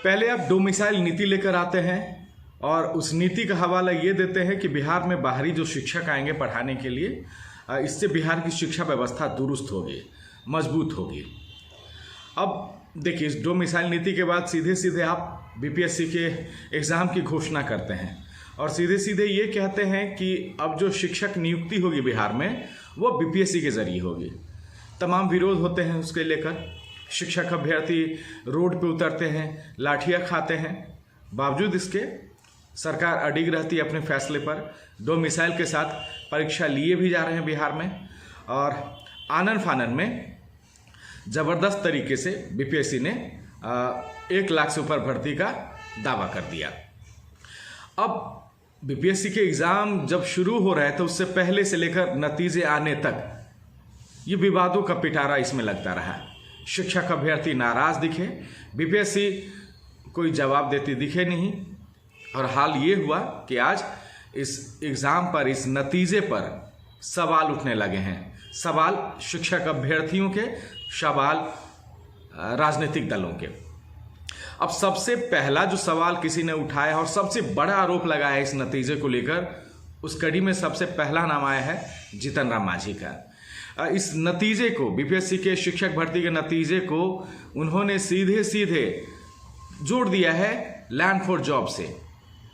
पहले आप डोमिसाइल नीति लेकर आते हैं और उस नीति का हवाला ये देते हैं कि बिहार में बाहरी जो शिक्षक आएंगे पढ़ाने के लिए, इससे बिहार की शिक्षा व्यवस्था दुरुस्त होगी, मजबूत होगी। अब देखिए, इस डोमिसाइल नीति के बाद सीधे सीधे आप बीपीएससी के एग्ज़ाम की घोषणा करते हैं और सीधे सीधे ये कहते हैं कि अब जो शिक्षक नियुक्ति होगी बिहार में वो बीपीएससी के जरिए होगी। तमाम विरोध होते हैं उसके लेकर, शिक्षक अभ्यर्थी रोड पे उतरते हैं, लाठियाँ खाते हैं। बावजूद इसके सरकार अडिग रहती है अपने फैसले पर। डोमिसाइल के साथ परीक्षा लिए भी जा रहे हैं बिहार में और आनन फानन में ज़बरदस्त तरीके से बीपीएससी ने 1 लाख से ऊपर भर्ती का दावा कर दिया। अब बीपीएससी के एग्ज़ाम जब शुरू हो रहे थे उससे पहले से लेकर नतीजे आने तक ये विवादों का पिटारा इसमें लगता रहा। शिक्षक अभ्यर्थी नाराज़ दिखे, बीपीएससी कोई जवाब देती दिखे नहीं। और हाल ये हुआ कि आज इस एग्ज़ाम पर, इस नतीजे पर सवाल उठने लगे हैं। सवाल शिक्षक अभ्यर्थियों के, सवाल राजनीतिक दलों के। अब सबसे पहला जो सवाल किसी ने उठाया और सबसे बड़ा आरोप लगाया इस नतीजे को लेकर, उस कड़ी में सबसे पहला नाम आया है जीतन राम मांझी का। इस नतीजे को, बीपीएससी के शिक्षक भर्ती के नतीजे को उन्होंने सीधे सीधे जोड़ दिया है लैंड फॉर जॉब से।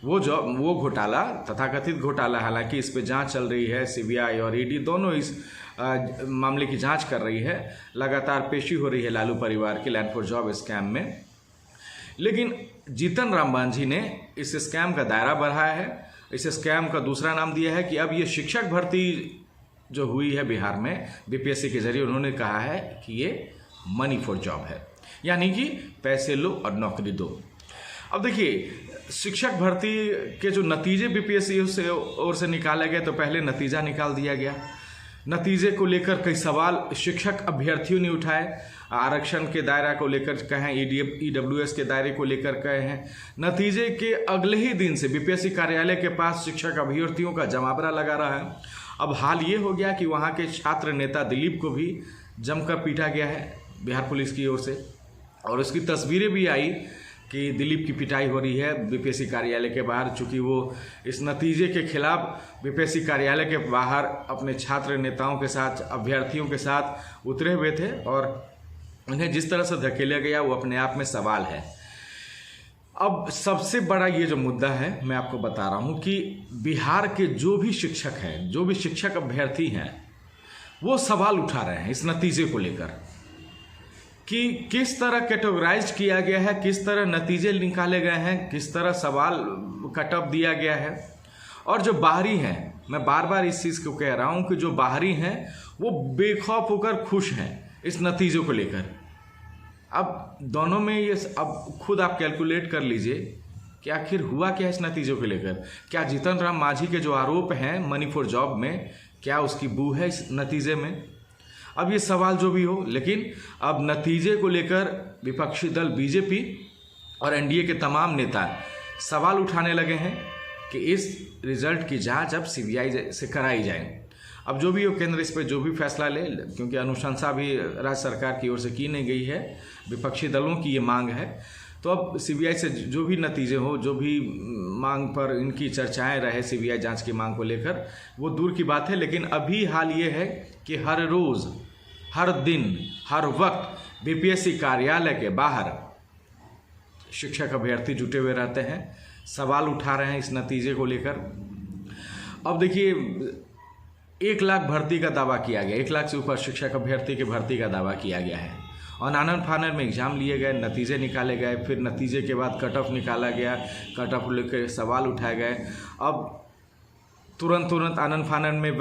वो घोटाला, तथाकथित घोटाला, हालांकि इस पे जांच चल रही है, सीबीआई और ईडी दोनों इस मामले की जांच कर रही है। लगातार पेशी हो रही है लालू परिवार की लैंड फॉर जॉब स्कैम में। लेकिन जीतन राम मांझी ने इस स्कैम का दायरा बढ़ाया है। इस स्कैम का दूसरा नाम दिया है कि अब ये शिक्षक भर्ती जो हुई है बिहार में बीपीएससी के जरिए, उन्होंने कहा है कि ये मनी फॉर जॉब है, यानी कि पैसे लो और नौकरी दो। अब देखिए, शिक्षक भर्ती के जो नतीजे बीपीएससी से ओर से निकाले गए, तो पहले नतीजा निकाल दिया गया। नतीजे को लेकर कई सवाल शिक्षक अभ्यर्थियों ने उठाए। आरक्षण के दायरा को लेकर कहें, ईडब्ल्यूएस के दायरे को लेकर कहे हैं। नतीजे के अगले ही दिन से बीपीएससी कार्यालय के पास शिक्षक अभ्यर्थियों का जमावड़ा लगा रहा है। अब हाल ये हो गया कि वहाँ के छात्र नेता दिलीप को भी जमकर पीटा गया है बिहार पुलिस की ओर से, और उसकी तस्वीरें भी आई कि दिलीप की पिटाई हो रही है बीपीएससी कार्यालय के बाहर। चूँकि वो इस नतीजे के खिलाफ बीपीएससी कार्यालय के बाहर अपने छात्र नेताओं के साथ, अभ्यर्थियों के साथ उतरे हुए थे और उन्हें जिस तरह से धकेला गया वो अपने आप में सवाल है। अब सबसे बड़ा ये जो मुद्दा है, मैं आपको बता रहा हूँ कि बिहार के जो भी शिक्षक हैं, जो भी शिक्षक अभ्यर्थी हैं, वो सवाल उठा रहे हैं इस नतीजे को लेकर कि किस तरह कैटेगराइज किया गया है, किस तरह नतीजे निकाले गए हैं, किस तरह सवाल कटअप दिया गया है। और जो बाहरी हैं, मैं बार बार इस चीज़ को कह रहा हूँ कि जो बाहरी हैं वो बेखौफ होकर खुश हैं इस नतीजों को लेकर। अब दोनों में ये, अब खुद आप कैलकुलेट कर लीजिए कि आखिर हुआ क्या इस नतीजों को लेकर। क्या जीतन राम मांझी के जो आरोप हैं मनी फॉर जॉब में, क्या उसकी बू है इस नतीजे में? अब ये सवाल जो भी हो, लेकिन अब नतीजे को लेकर विपक्षी दल बीजेपी और एनडीए के तमाम नेता सवाल उठाने लगे हैं कि इस रिजल्ट की जांच अब सीबीआई से कराई जाए। अब जो भी हो, केंद्र इस पर जो भी फैसला ले, क्योंकि अनुशंसा भी राज्य सरकार की ओर से की नहीं गई है, विपक्षी दलों की ये मांग है। तो अब सीबीआई से जो भी नतीजे हो, जो भी मांग पर इनकी चर्चाएं रहे सीबीआई जांच की मांग को लेकर, वो दूर की बात है। लेकिन अभी हाल ये है कि हर रोज़, हर दिन, हर वक्त बीपीएससी कार्यालय के बाहर शिक्षक अभ्यर्थी जुटे हुए रहते हैं, सवाल उठा रहे हैं इस नतीजे को लेकर। अब देखिए, 1 लाख भर्ती का दावा किया गया, 1 लाख से ऊपर शिक्षक अभ्यर्थी के भर्ती का दावा किया गया है और आनन फानन में एग्ज़ाम लिए गए, नतीजे निकाले गए, फिर नतीजे के बाद कट ऑफ निकाला गया, कट ऑफ लेकर सवाल उठाए गए। अब तुरंत आनन फानन में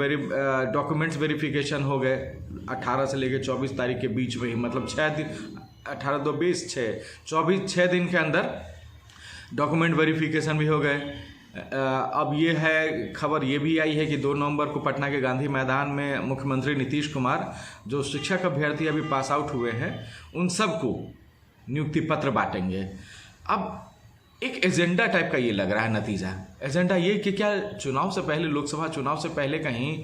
डॉक्यूमेंट्स वेरिफिकेशन हो गए 18 से लेकर 24 तारीख के बीच में ही, मतलब 6 दिन, 18 2 20 6 दिन के अंदर डॉक्यूमेंट वेरिफिकेशन भी हो गए। अब ये है, खबर ये भी आई है कि 2 नवंबर को पटना के गांधी मैदान में मुख्यमंत्री नीतीश कुमार जो शिक्षक अभ्यर्थी अभी पास आउट हुए हैं उन सबको नियुक्ति पत्र बांटेंगे। अब एक एजेंडा टाइप का ये लग रहा है नतीजा। एजेंडा ये कि क्या चुनाव से पहले, लोकसभा चुनाव से पहले कहीं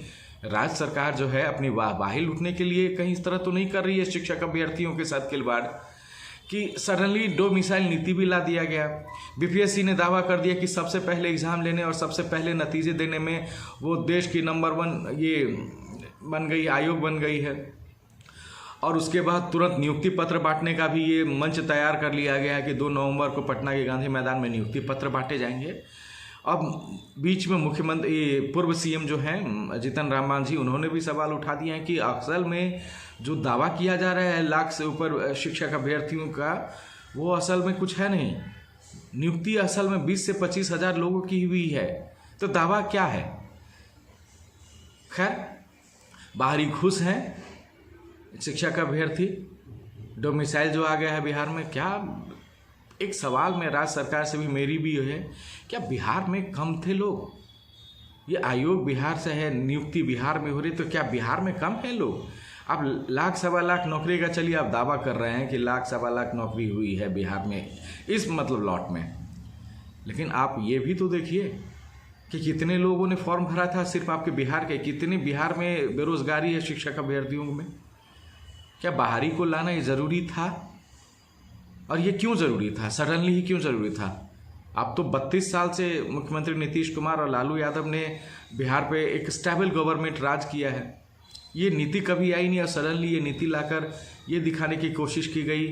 राज्य सरकार जो है अपनी वाहवाही लूटने के लिए कहीं इस तरह तो नहीं कर रही है शिक्षक अभ्यर्थियों के साथ खिलवाड़? कि सडनली डोमिसाइल नीति भी ला दिया गया। बीपीएससी ने दावा कर दिया कि सबसे पहले एग्ज़ाम लेने और सबसे पहले नतीजे देने में वो देश की नंबर 1 ये बन गई, आयोग बन गई है। और उसके बाद तुरंत नियुक्ति पत्र बांटने का भी ये मंच तैयार कर लिया गया है कि 2 नवंबर को पटना के गांधी मैदान में नियुक्ति पत्र बांटे जाएंगे। अब बीच में मुख्यमंत्री पूर्व सीएम जो हैं जीतन राम मांझी, उन्होंने भी सवाल उठा दिए हैं कि असल में जो दावा किया जा रहा है लाख से ऊपर शिक्षक अभ्यर्थियों का, वो असल में कुछ है नहीं। नियुक्ति असल में 20 से 25 हज़ार लोगों की हुई है, तो दावा क्या है। खैर, बाहरी घुस हैं शिक्षक अभ्यर्थी, डोमिसाइल जो आ गया है बिहार में। क्या एक सवाल में राज्य सरकार से भी मेरी भी है, क्या बिहार में कम थे लोग? ये आयोग बिहार से है, नियुक्ति बिहार में हो रही, तो क्या बिहार में कम है लोग? अब 1 लाख सवा लाख नौकरी का चलिए आप दावा कर रहे हैं कि 1 लाख सवा लाख नौकरी हुई है बिहार में इस मतलब लॉट में, लेकिन आप ये भी तो देखिए कि कितने लोगों ने फॉर्म भरा था सिर्फ आपके बिहार के। कितने बिहार में बेरोजगारी है शिक्षक अभ्यर्थियों में। क्या बाहरी को लाना ये ज़रूरी था? और ये क्यों ज़रूरी था? सडनली ही क्यों ज़रूरी था? अब तो 32 साल से मुख्यमंत्री नीतीश कुमार और लालू यादव ने बिहार पे एक स्टेबल गवर्नमेंट राज किया है। ये नीति कभी आई नहीं और सडनली ये नीति लाकर ये दिखाने की कोशिश की गई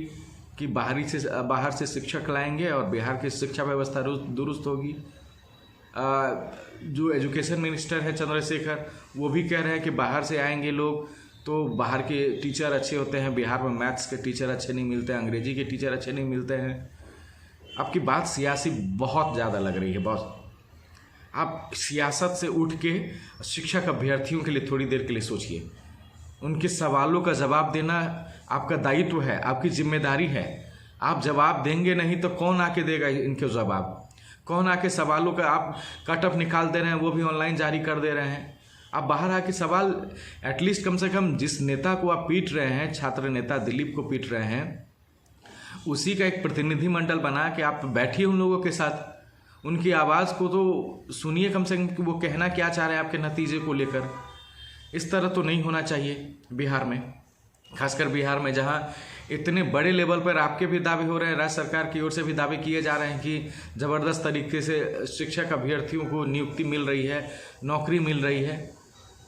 कि बाहर से शिक्षक लाएंगे और बिहार की शिक्षा व्यवस्था दुरुस्त होगी। जो एजुकेशन मिनिस्टर है चंद्रशेखर, वो भी कह रहे हैं कि बाहर से आएंगे लोग तो बाहर के टीचर अच्छे होते हैं, बिहार में मैथ्स के टीचर अच्छे नहीं मिलते हैं, अंग्रेजी के टीचर अच्छे नहीं मिलते हैं। आपकी बात सियासी बहुत ज़्यादा लग रही है बॉस। आप सियासत से उठ के शिक्षक अभ्यर्थियों के लिए थोड़ी देर के लिए सोचिए। उनके सवालों का जवाब देना आपका दायित्व है, आपकी जिम्मेदारी है। आप जवाब देंगे नहीं तो कौन आके देगा इनके जवाब? कौन आके सवालों का आप कट ऑफ निकाल दे रहे हैं, वो भी ऑनलाइन जारी कर दे रहे हैं। आप बाहर आके सवाल एटलीस्ट कम से कम जिस नेता को आप पीट रहे हैं, छात्र नेता दिलीप को पीट रहे हैं, उसी का एक प्रतिनिधिमंडल बना के आप बैठिए उन लोगों के साथ। उनकी आवाज़ को तो सुनिए कम से कम कि वो कहना क्या चाह रहे हैं आपके नतीजे को लेकर। इस तरह तो नहीं होना चाहिए बिहार में, खासकर बिहार में जहाँ इतने बड़े लेवल पर आपके भी दावे हो रहे हैं, राज्य सरकार की ओर से भी दावे किए जा रहे हैं कि ज़बरदस्त तरीके से शिक्षक अभ्यर्थियों को नियुक्ति मिल रही है, नौकरी मिल रही है।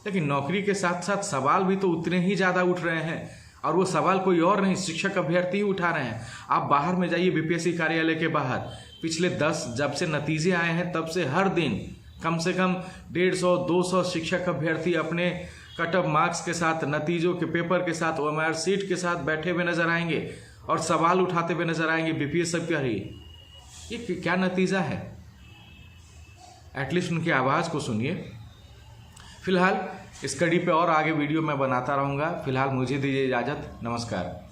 लेकिन नौकरी के साथ साथ सवाल भी तो उतने ही ज़्यादा उठ रहे हैं, और वो सवाल कोई और नहीं, शिक्षक अभ्यर्थी ही उठा रहे हैं। आप बाहर में जाइए, बीपीएससी कार्यालय के बाहर पिछले जब से नतीजे आए हैं तब से हर दिन कम से कम 150-200 शिक्षक अभ्यर्थी अपने कट ऑफ मार्क्स के साथ, नतीजों के पेपर के साथ, ओएमआर सीट के साथ बैठे हुए नजर आएंगे और सवाल उठाते हुए नजर आएंगे बीपीएससी पर ही। ये क्या नतीजा है? एटलीस्ट उनकी आवाज़ को सुनिए। फिलहाल इस कड़ी पे और आगे वीडियो मैं बनाता रहूँगा। फिलहाल मुझे दीजिए इजाज़त। नमस्कार।